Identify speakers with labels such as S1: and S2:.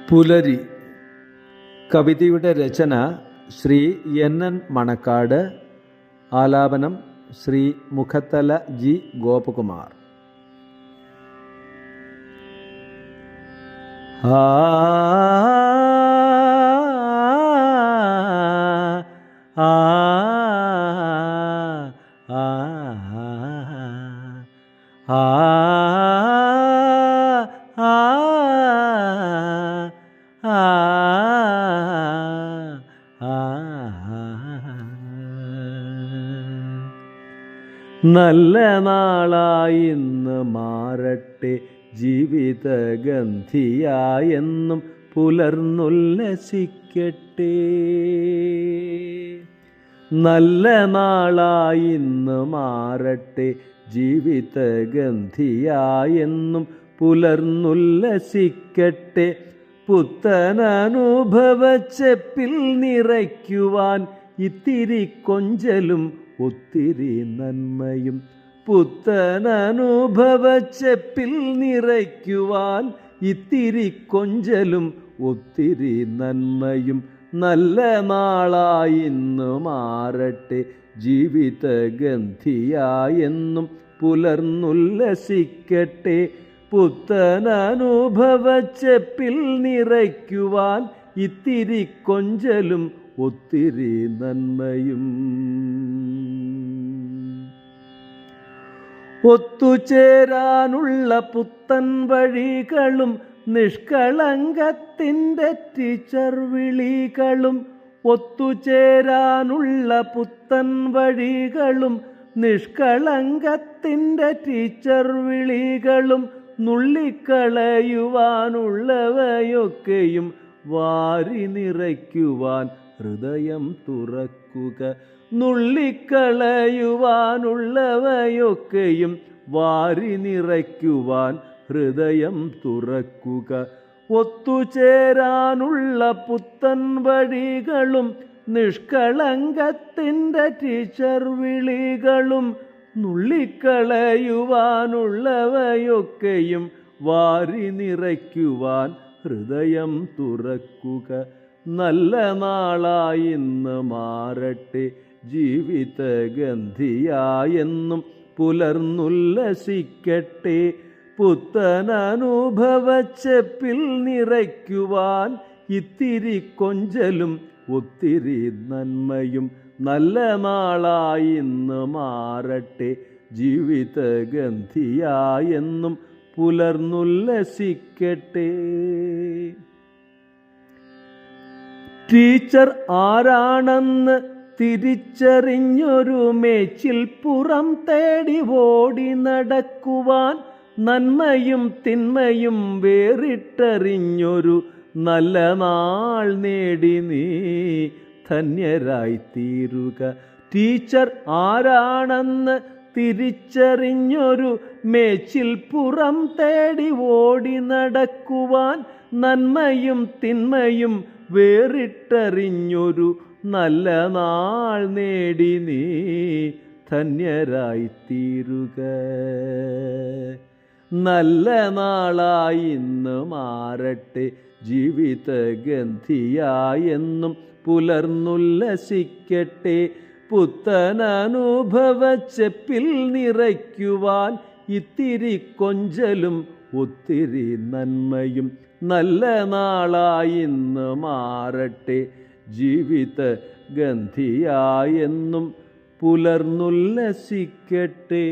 S1: പുലരി. കവിതയുടെ രചന ശ്രീ NN മണക്കാട്. ആലാപനം Shri Mukhathala G. Gopakumar. ആ ആ ആ നല്ല നാളായിന്ന് മാറട്ടെ ജീവിതഗന്ധിയായെന്നും പുലർന്നുല്ലസിക്കട്ടെ. നല്ല നാളായിന്ന് മാറട്ടെ ജീവിതഗന്ധിയായെന്നും പുലർന്നുല്ലസിക്കട്ടെ. പുത്തനനുഭവച്ചെപ്പിൽ നിറയ്ക്കുവാൻ ഇത്തിരി കൊഞ്ചലും ഒത്തിരി നന്മയും. പുത്തനനുഭവച്ചെപ്പിൽ നിറയ്ക്കുവാൻ ഇത്തിരി കൊഞ്ചലും ഒത്തിരി നന്മയും. നല്ല നാളായിന്ന് മാറട്ടെ ജീവിതഗന്ധിയായെന്നും പുലർന്നുല്ലസിക്കട്ടെ. പുത്തനനുഭവച്ചെപ്പിൽ നിറയ്ക്കുവാൻ ഇത്തിരി കൊഞ്ചലും ഒത്തിരി നന്മയും. ഒത്തുചേരാനുള്ള പുത്തൻ വഴികളും നിഷ്കളങ്കത്തിൻ്റെ ടീച്ചർ വിളികളും. ഒത്തുചേരാനുള്ള പുത്തൻ വഴികളും നിഷ്കളങ്കത്തിൻ്റെ ടീച്ചർ വിളികളും. നുള്ളിക്കളയുവാനുള്ളവയൊക്കെയും വാരി നിറയ്ക്കുവാൻ ഹൃദയം തുറക്കുക. നുള്ളിക്കളയുവാനുള്ളവയൊക്കെയും വാരി നിറയ്ക്കുവാൻ ഹൃദയം തുറക്കുക. ഒത്തുചേരാനുള്ള പുത്തൻ വഴികളും നിഷ്കളങ്കത്തിൻ്റെ ടീച്ചർ വിളികളും. നുള്ളിക്കളയുവാനുള്ളവയൊക്കെയും വാരി നിറയ്ക്കുവാൻ ഹൃദയം തുറക്കുക. നല്ല നാളായിന്ന് മാറട്ടെ ജീവിതഗന്ധിയായെന്നും പുലർന്നുല്ലസിക്കട്ടെ. പുത്തനനുഭവച്ചെപ്പിൽ നിറയ്ക്കുവാൻ ഇത്തിരി കൊഞ്ചലും ഒത്തിരി നന്മയും. നല്ല നാളായിന്ന് മാറട്ടെ ജീവിതഗന്ധിയായെന്നും പുലർന്നുല്ലസിക്കട്ടെ. ടീച്ചർ ആരാണെന്ന് തിരിച്ചറിഞ്ഞൊരു മേച്ചിൽ പുറം തേടി ഓടി നടക്കുവാൻ. നന്മയും തിന്മയും വേറിട്ടറിഞ്ഞൊരു നല്ല നാൾ നേടി നീ ധന്യരായി തീരുക. ടീച്ചർ ആരാണെന്ന് തിരിച്ചറിഞ്ഞൊരു മേച്ചിൽ പുറം തേടി ഓടി നടക്കുവാൻ. നന്മയും തിന്മയും വേറിട്ടറിഞ്ഞൊരു നല്ല നാൾ നേടി നീ ധന്യരായി തീരുക. നല്ല നാളായിന്ന് മാറട്ടെ ജീവിതഗന്ധിയായെന്നും പുലർന്നുല്ലസിക്കട്ടെ. പുത്തനനുഭവച്ചെപ്പിൽ നിറയ്ക്കുവാൻ ഇത്തിരി കൊഞ്ചലും ഒത്തിരി നന്മയും. നല്ല നാളായിന്ന് മാറട്ടെ ജീവിതഗന്ധിയായെന്നും പുലർന്നുല്ലസിക്കട്ടെ.